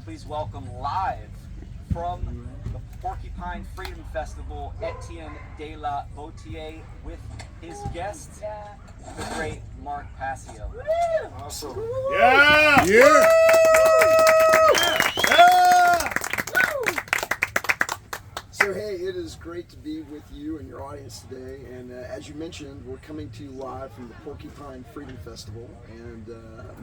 please welcome live from the Porcupine Freedom Festival, Etienne De La Boetie with his guest, the great Mark Passio. Awesome. Yeah! Yeah! So hey, it is great to be with you and your audience today. And as you mentioned, we're coming to you live from the Porcupine Freedom Festival. And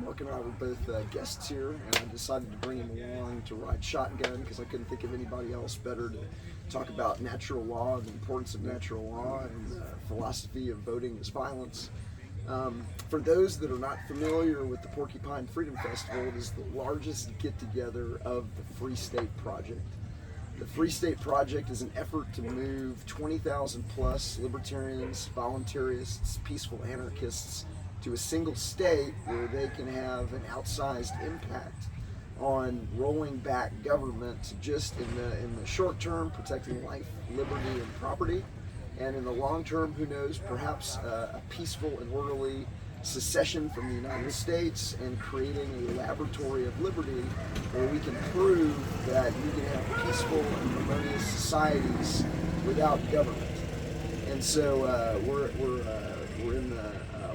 Mark and I were both guests here, and I decided to bring him along to ride shotgun because I couldn't think of anybody else better to talk about natural law, the importance of natural law, and philosophy of voting as violence. For those that are not familiar with the Porcupine Freedom Festival, it is the largest get-together of the Free State Project. The Free State Project is an effort to move 20,000 plus libertarians, voluntarists, peaceful anarchists to a single state where they can have an outsized impact on rolling back government, just in the short term, protecting life, liberty, and property, and in the long term, who knows, perhaps a peaceful and orderly secession from the United States and creating a laboratory of liberty where we can prove that you can have peaceful and harmonious societies without government. And so we're in the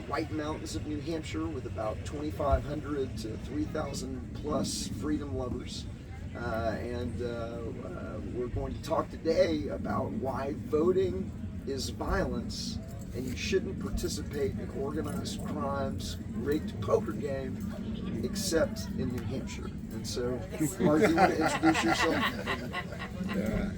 White Mountains of New Hampshire with about 2,500 to 3,000 plus freedom lovers. And we're going to talk today about why voting is violence and you shouldn't participate in organized crimes, rigged poker game, except in New Hampshire. And so, Mark, do you want to introduce yourself? Yeah.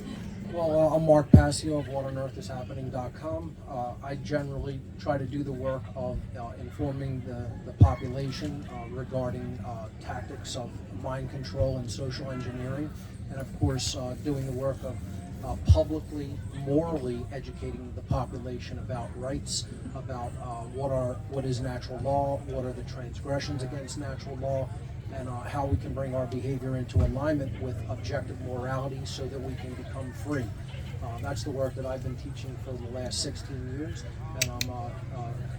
Well, I'm Mark Passio of whatonearthishappening.com. I generally try to do the work of informing the population regarding tactics of mind control and social engineering, and of course doing the work of publicly, morally educating the population about rights, about what is natural law, what are the transgressions against natural law, and how we can bring our behavior into alignment with objective morality so that we can become free. That's the work that I've been teaching for the last 16 years, and I'm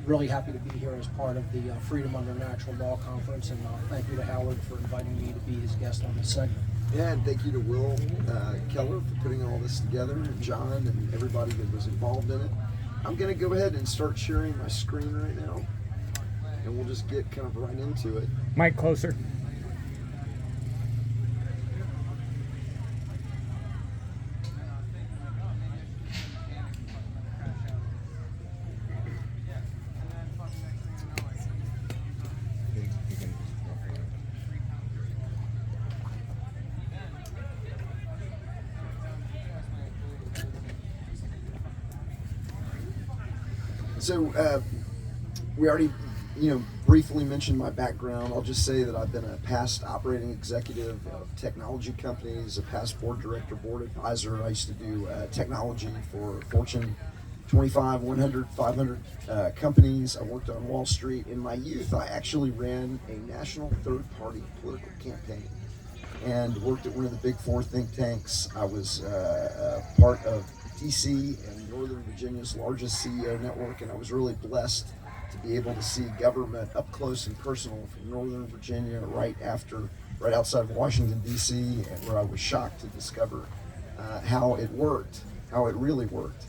really happy to be here as part of the Freedom Under Natural Law Conference, and thank you to Howard for inviting me to be his guest on this segment. Yeah, and thank you to Will Keller for putting all this together, and John and everybody that was involved in it. I'm going to go ahead and start sharing my screen right now, and we'll just get kind of right into it. Mic closer. So we already, briefly mentioned my background. I'll just say that I've been a past operating executive of technology companies, a past board director, board advisor. I used to do technology for Fortune 25, 100, 500 companies. I worked on Wall Street. In my youth, I actually ran a national third-party political campaign and worked at one of the big four think tanks. I was part of DC and Northern Virginia's largest CEO network, and I was really blessed to be able to see government up close and personal from Northern Virginia right outside of Washington, DC, and where I was shocked to discover how it worked, how it really worked.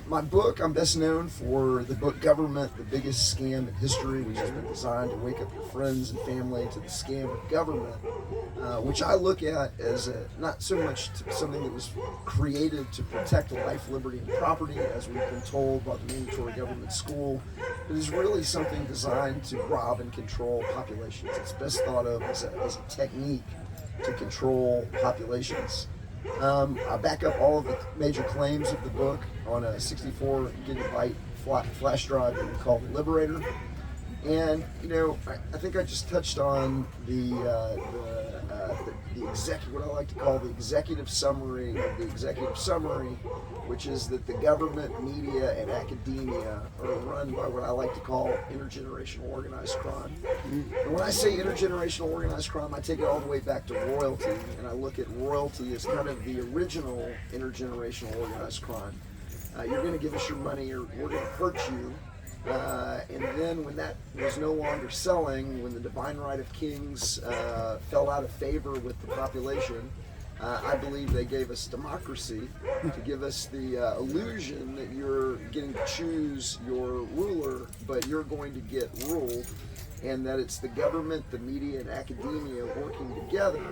My book, I'm best known for the book Government, the Biggest Scam in History, which has been designed to wake up your friends and family to the scam of government, which I look at as not so much something that was created to protect life, liberty, and property, as we've been told by the mandatory government school, but is really something designed to rob and control populations. It's best thought of as a technique to control populations. I back up all of the major claims of the book on a 64 gigabyte flash drive that we call the Liberator. And I think I just touched on what I like to call the executive summary of the executive summary, which is that the government, media, and academia are run by what I like to call intergenerational organized crime. And when I say intergenerational organized crime, I take it all the way back to royalty, and I look at royalty as kind of the original intergenerational organized crime. You're going to give us your money, or we're going to hurt you, And then when that was no longer selling, when the divine right of kings fell out of favor with the population, I believe they gave us democracy to give us the illusion that you're getting to choose your ruler, but you're going to get ruled, and that it's the government, the media, and academia working together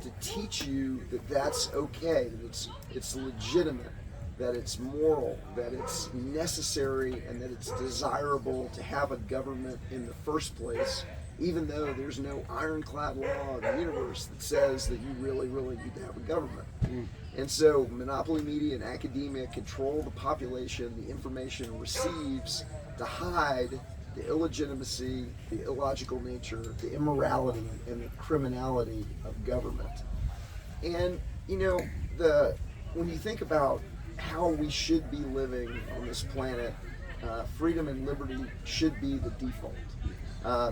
to teach you that that's okay, that it's legitimate, that it's moral, that it's necessary, and that it's desirable to have a government in the first place, even though there's no ironclad law in the universe that says that you really, really need to have a government. And so monopoly media and academia control the population, the information it receives, to hide the illegitimacy, the illogical nature, the immorality, and the criminality of government. And, you know, when you think about how we should be living on this planet, freedom and liberty should be the default.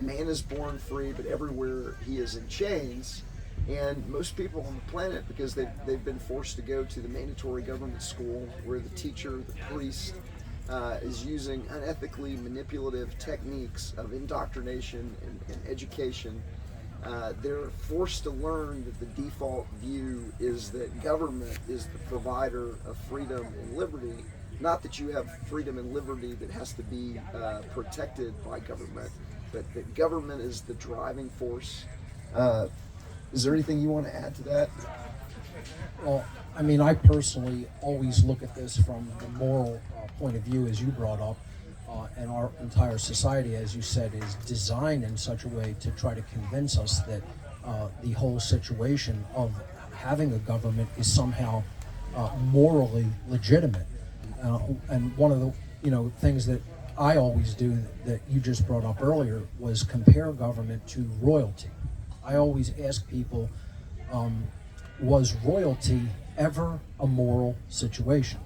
Man is born free, but everywhere he is in chains. And most people on the planet, because they've been forced to go to the mandatory government school where the teacher, the priest, is using unethically manipulative techniques of indoctrination and education, they're forced to learn that the default view is that government is the provider of freedom and liberty, not that you have freedom and liberty that has to be protected by government, but that government is the driving force. Is there anything you want to add to that? Well, I mean, I personally always look at this from the moral point of view, as you brought up, and our entire society, as you said, is designed in such a way to try to convince us that the whole situation of having a government is somehow morally legitimate. And one of the things that I always do that you just brought up earlier was compare government to royalty. I always ask people, was royalty ever a moral situation?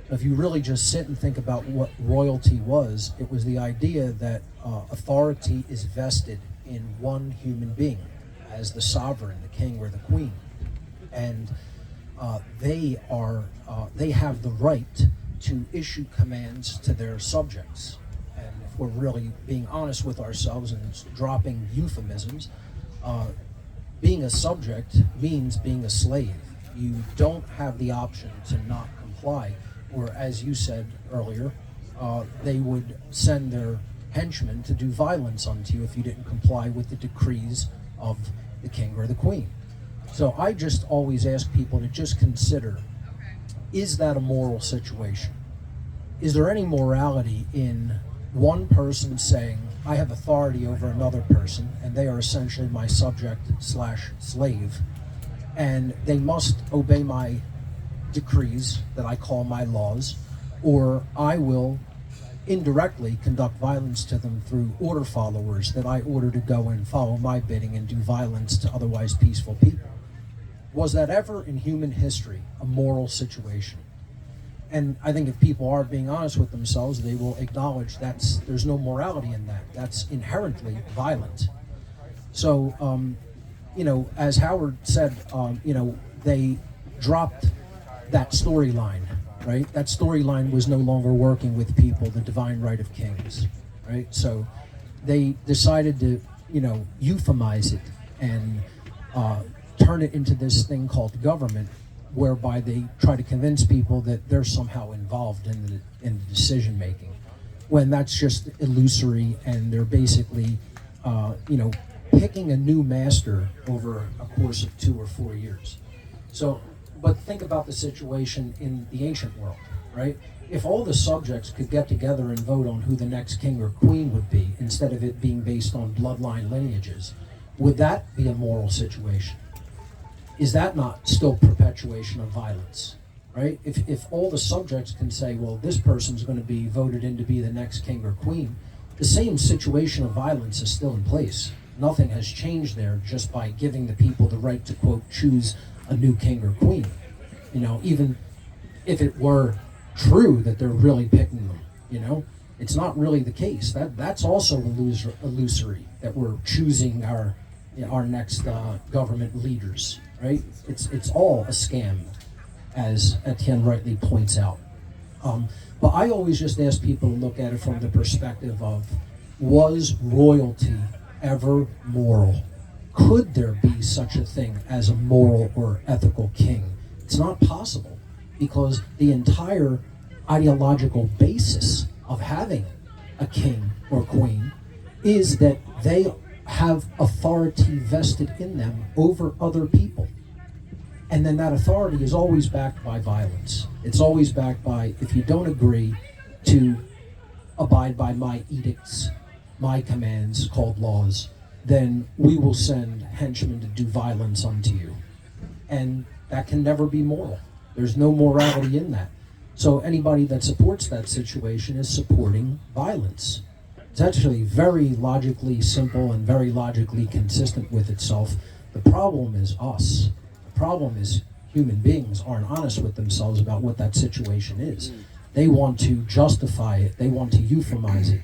If you really just sit and think about what royalty was, it was the idea that authority is vested in one human being as the sovereign, the king or the queen. And they have the right to issue commands to their subjects. And if we're really being honest with ourselves and dropping euphemisms, being a subject means being a slave. You don't have the option to not comply, or as you said earlier, they would send their henchmen to do violence unto you if you didn't comply with the decrees of the king or the queen. So I just always ask people to just consider, is that a moral situation? Is there any morality in one person saying, I have authority over another person, and they are essentially my subject/slave, and they must obey my decrees that I call my laws, or I will indirectly conduct violence to them through order followers that I order to go and follow my bidding and do violence to otherwise peaceful people? Was that ever in human history a moral situation? And I think if people are being honest with themselves, they will acknowledge there's no morality in that. That's inherently violent. So, as Howard said, they dropped that storyline, right? That storyline was no longer working with people, the divine right of kings, right? So they decided to, euphemize it and turn it into this thing called government, whereby they try to convince people that they're somehow involved in the decision making, when that's just illusory, and they're basically, picking a new master over a course of 2 or 4 years. So, but think about the situation in the ancient world, right? If all the subjects could get together and vote on who the next king or queen would be, instead of it being based on bloodline lineages, would that be a moral situation? Is that not still perpetuation of violence, right? If all the subjects can say, well, this person's going to be voted in to be the next king or queen, the same situation of violence is still in place. Nothing has changed there just by giving the people the right to, quote, choose a new king or queen. Even if it were true that they're really picking them, it's not really the case. That's also illusory, that we're choosing our next government leaders, right? It's all a scam, as Etienne rightly points out. But I always just ask people to look at it from the perspective of, was royalty ever moral? Could there be such a thing as a moral or ethical king? It's not possible, because the entire ideological basis of having a king or queen is that they have authority vested in them over other people. And then that authority is always backed by violence. It's always backed by, if you don't agree to abide by my edicts, my commands called laws, then we will send henchmen to do violence unto you. And that can never be moral. There's no morality in that. So anybody that supports that situation is supporting violence. It's actually very logically simple and very logically consistent with itself. The problem is us. The problem is human beings aren't honest with themselves about what that situation is. They want to justify it. They want to euphemize it.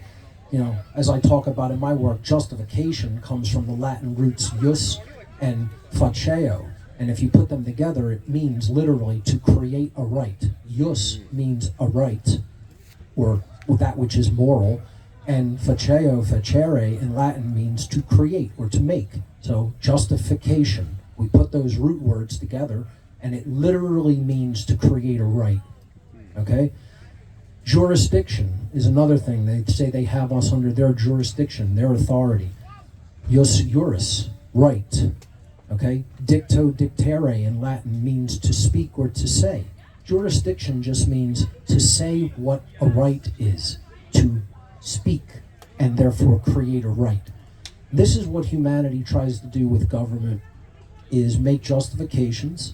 You know, as I talk about in my work, justification comes from the Latin roots jus and faceo. And if you put them together, it means literally to create a right. Jus means a right, or that which is moral. And faceo, facere in Latin means to create or to make. So justification, we put those root words together, and it literally means to create a right. Okay? Jurisdiction is another thing. They say they have us under their jurisdiction, their authority. Jus juris, right. Okay? Dicto dictere in Latin means to speak or to say. Jurisdiction just means to say what a right is, to speak and therefore create a right. This is what humanity tries to do with government, is make justifications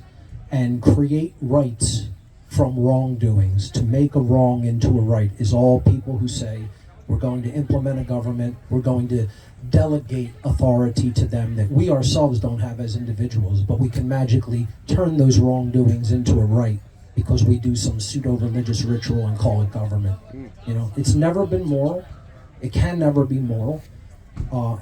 and create rights from wrongdoings. To make a wrong into a right is all people who say, we're going to implement a government, we're going to delegate authority to them that we ourselves don't have as individuals, but we can magically turn those wrongdoings into a right because we do some pseudo-religious ritual and call it government. You know, it's never been moral. It can never be moral.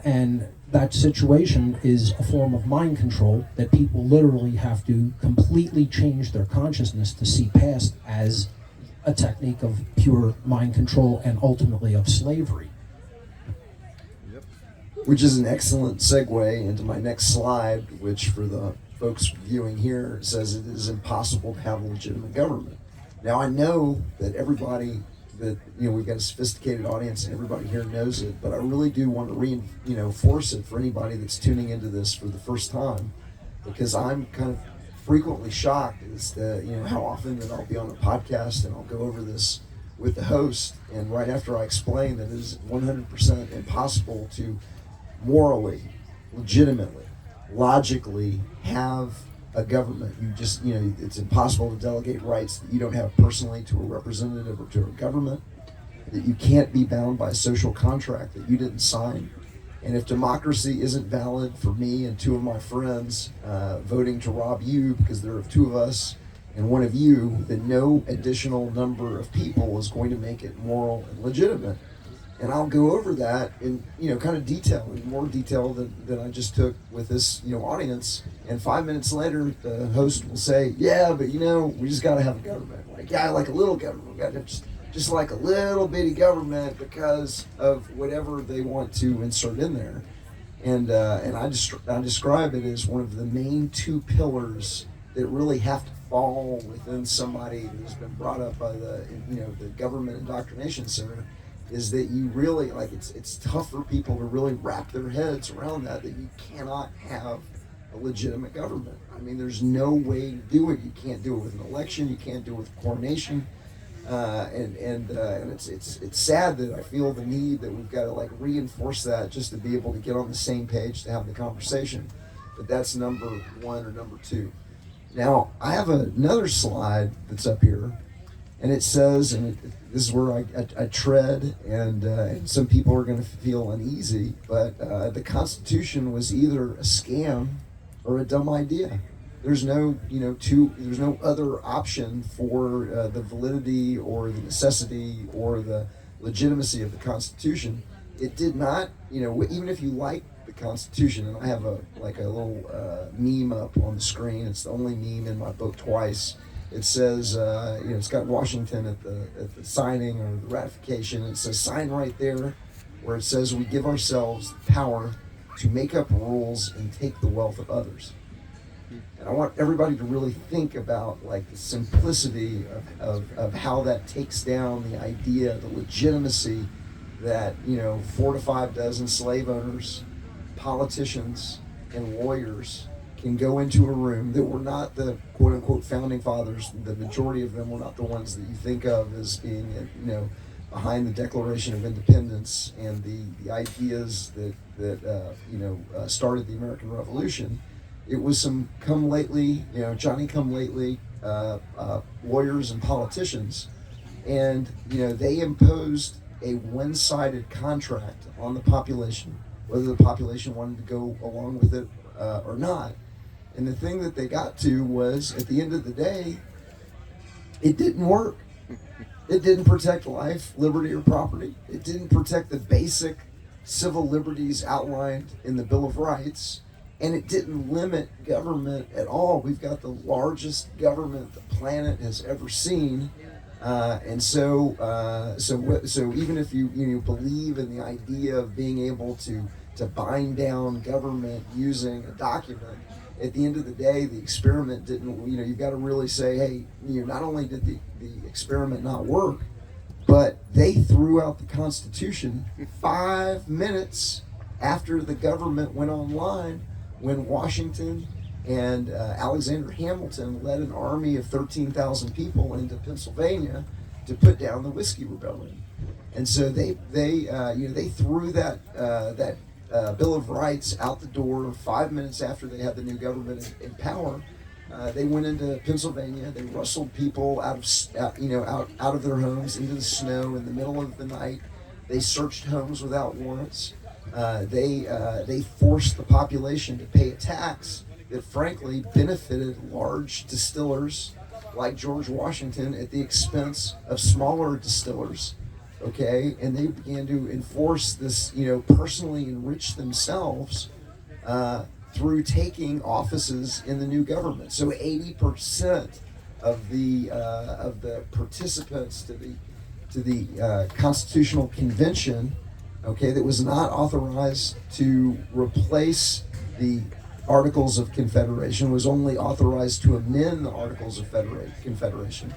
And that situation is a form of mind control that people literally have to completely change their consciousness to see past as a technique of pure mind control and ultimately of slavery. Which is an excellent segue into my next slide, which for the folks viewing here says it is impossible to have a legitimate government. Now I know that everybody that, you know, we've got a sophisticated audience and everybody here knows it, but I really do want to reinforce it for anybody that's tuning into this for the first time, because I'm kind of frequently shocked as to, you know, how often that I'll be on a podcast and I'll go over this with the host, and right after I explain that it is 100% impossible to morally, legitimately, logically have a government. You just, you know, it's impossible to delegate rights that you don't have personally to a representative or to a government, that you can't be bound by a social contract that you didn't sign. And if democracy isn't valid for me and two of my friends voting to rob you because there are two of us and one of you, then no additional number of people is going to make it moral and legitimate. And I'll go over that in, you know, kind of detail, in more detail than I just took with this, you know, audience. And 5 minutes later, the host will say, yeah, but you know, we just got to have a government. Like, yeah, like a little government. We got to just like a little bitty government because of whatever they want to insert in there. And I describe it as one of the main two pillars that really have to fall within somebody who's been brought up by the, you know, the Government Indoctrination Center, is that you really, like, it's tough for people to really wrap their heads around that you cannot have a legitimate government. I mean, there's no way to do it. You can't do it with an election. You can't do it with coronation. And it's sad that I feel the need that we've got to like reinforce that just to be able to get on the same page to have the conversation. But that's number one or number two. Now, I have another slide that's up here, and it says, and this is where I tread, and some people are going to feel uneasy, but the Constitution was either a scam or a dumb idea. There's no, there's no other option for the validity or the necessity or the legitimacy of the Constitution. It did not, even if you like the Constitution, and I have a little meme up on the screen. It's the only meme in my book twice. it says, it's got Washington at the signing or the ratification. And it says, sign right there, where it says, we give ourselves the power to make up rules and take the wealth of others. And I want everybody to really think about like the simplicity of how that takes down the idea, the legitimacy that 4 to 5 dozen slave owners, politicians, and lawyers can go into a room that were not the quote-unquote founding fathers. The majority of them were not the ones that you think of as being, behind the Declaration of Independence and the ideas that started the American Revolution. It was some Johnny-come-lately lawyers and politicians, and they imposed a one-sided contract on the population, whether the population wanted to go along with it or not. And the thing that they got to was, at the end of the day, it didn't work. It didn't protect life, liberty, or property. It didn't protect the basic civil liberties outlined in the Bill of Rights, and it didn't limit government at all. We've got the largest government the planet has ever seen, and so even if you believe in the idea of being able to bind down government using a document, at the end of the day, the experiment didn't, you've got to really say, hey, not only did the experiment not work, but they threw out the Constitution 5 minutes after the government went online, when Washington and Alexander Hamilton led an army of 13,000 people into Pennsylvania to put down the Whiskey Rebellion. And so they threw that Bill of Rights out the door 5 minutes after they had the new government in power. They went into Pennsylvania. They rustled people out of their homes into the snow in the middle of the night. They searched homes without warrants. They forced the population to pay a tax that frankly benefited large distillers like George Washington at the expense of smaller distillers. Okay, and they began to enforce this, personally enrich themselves through taking offices in the new government. So 80% of the participants to the Constitutional Convention, okay, that was not authorized to replace the Articles of Confederation, was only authorized to amend the Articles of Confederation.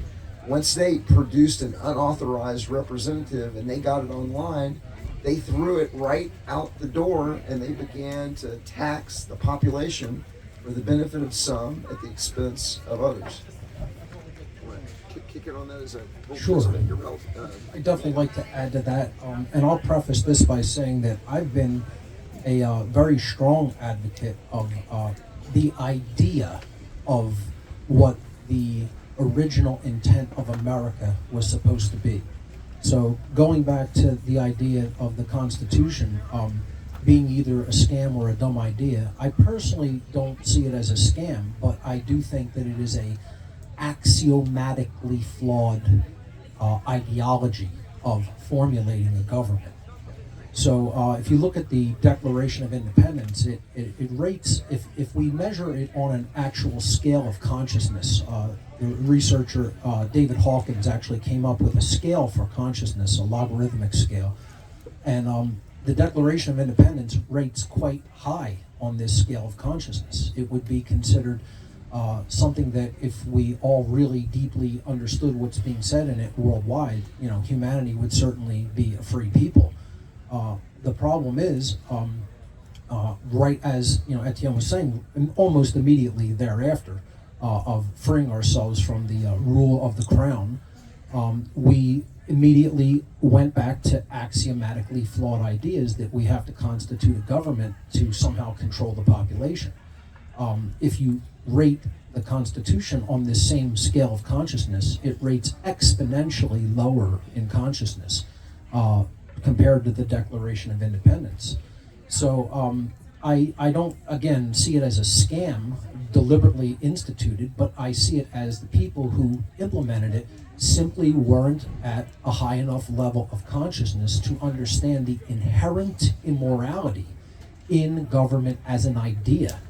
Once they produced an unauthorized representative and they got it online, they threw it right out the door, and they began to tax the population for the benefit of some at the expense of others. Kick it on that as a Sure. I'd definitely like to add to that, and I'll preface this by saying that I've been a very strong advocate of the idea of what the original intent of America was supposed to be. So going back to the idea of the Constitution being either a scam or a dumb idea, I personally don't see it as a scam, but I do think that it is a axiomatically flawed ideology of formulating a government. So if you look at the Declaration of Independence, it rates, if we measure it on an actual scale of consciousness, the researcher David Hawkins actually came up with a scale for consciousness, a logarithmic scale. And the Declaration of Independence rates quite high on this scale of consciousness. It would be considered something that, if we all really deeply understood what's being said in it worldwide, humanity would certainly be a free people. The problem is, right as Etienne was saying, almost immediately thereafter of freeing ourselves from the rule of the crown, we immediately went back to axiomatically flawed ideas that we have to constitute a government to somehow control the population. If you rate the Constitution on this same scale of consciousness, it rates exponentially lower in consciousness compared to the Declaration of Independence. So I don't, again, see it as a scam deliberately instituted, but I see it as the people who implemented it simply weren't at a high enough level of consciousness to understand the inherent immorality in government as an idea.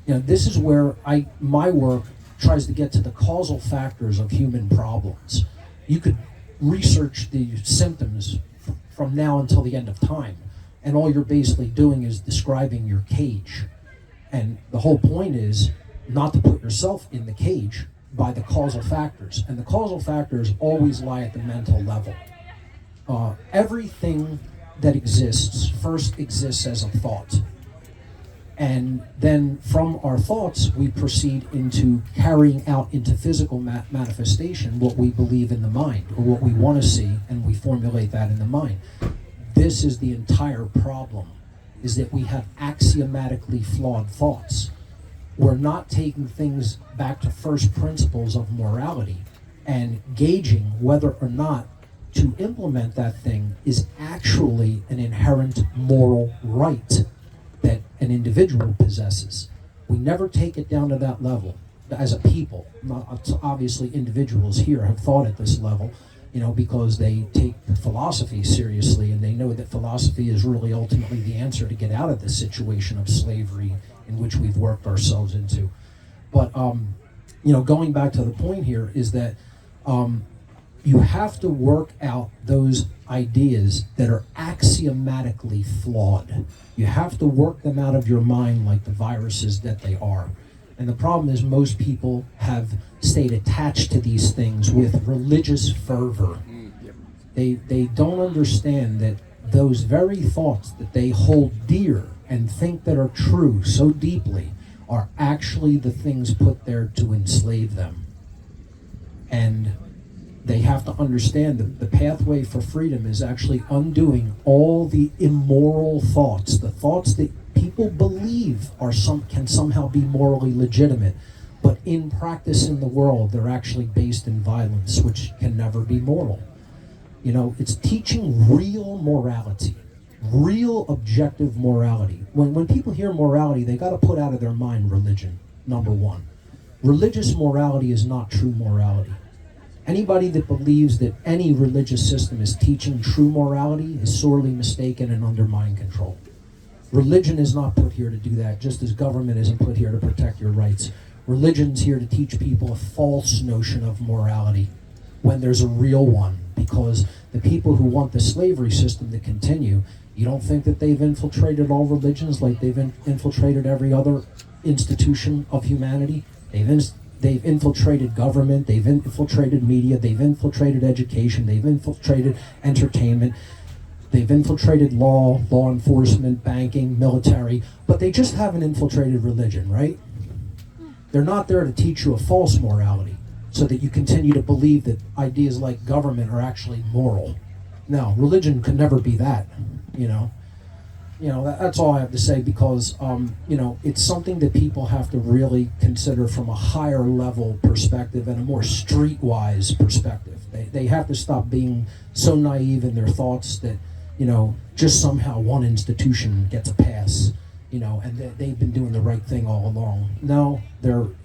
This is where my work tries to get to the causal factors of human problems. You could research the symptoms from now until the end of time, and all you're basically doing is describing your cage. And the whole point is not to put yourself in the cage by the causal factors. And the causal factors always lie at the mental level. Everything that exists first exists as a thought. And then from our thoughts, we proceed into carrying out into physical manifestation what we believe in the mind, or what we want to see, and we formulate that in the mind. This is the entire problem, is that we have axiomatically flawed thoughts. We're not taking things back to first principles of morality and gauging whether or not to implement that thing is actually an inherent moral right that an individual possesses. We never take it down to that level as a people. Obviously, individuals here have thought at this level, because they take philosophy seriously, and they know that philosophy is really ultimately the answer to get out of this situation of slavery in which we've worked ourselves into. But going back to the point here is that you have to work out those ideas that are axiomatically flawed. You have to work them out of your mind like the viruses that they are. And the problem is most people have stayed attached to these things with religious fervor. They don't understand that those very thoughts that they hold dear and think that are true so deeply are actually the things put there to enslave them. And they have to understand that the pathway for freedom is actually undoing all the immoral thoughts, the thoughts that people believe can somehow be morally legitimate, but in practice in the world, they're actually based in violence, which can never be moral. It's teaching real morality, real objective morality. When people hear morality, they got to put out of their mind religion, number one. Religious morality is not true morality. Anybody that believes that any religious system is teaching true morality is sorely mistaken and under mind control. Religion is not put here to do that, just as government isn't put here to protect your rights. Religion's here to teach people a false notion of morality when there's a real one, because the people who want the slavery system to continue, you don't think that they've infiltrated all religions like they've infiltrated every other institution of humanity? They've infiltrated government, they've infiltrated media, they've infiltrated education, they've infiltrated entertainment, they've infiltrated law enforcement, banking, military, but they just haven't infiltrated religion, right? They're not there to teach you a false morality so that you continue to believe that ideas like government are actually moral. No, religion could never be that, That's all I have to say, because, it's something that people have to really consider from a higher level perspective and a more streetwise perspective. They have to stop being so naive in their thoughts that, just somehow one institution gets a pass, and they've been doing the right thing all along. No,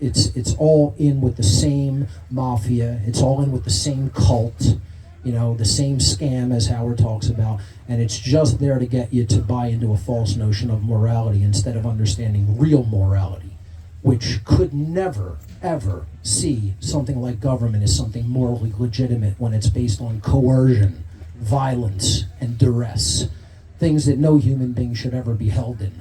it's all in with the same mafia. It's all in with the same cult. The same scam as Howard talks about, and it's just there to get you to buy into a false notion of morality instead of understanding real morality, which could never, ever see something like government as something morally legitimate when it's based on coercion, violence, and duress, things that no human being should ever be held in.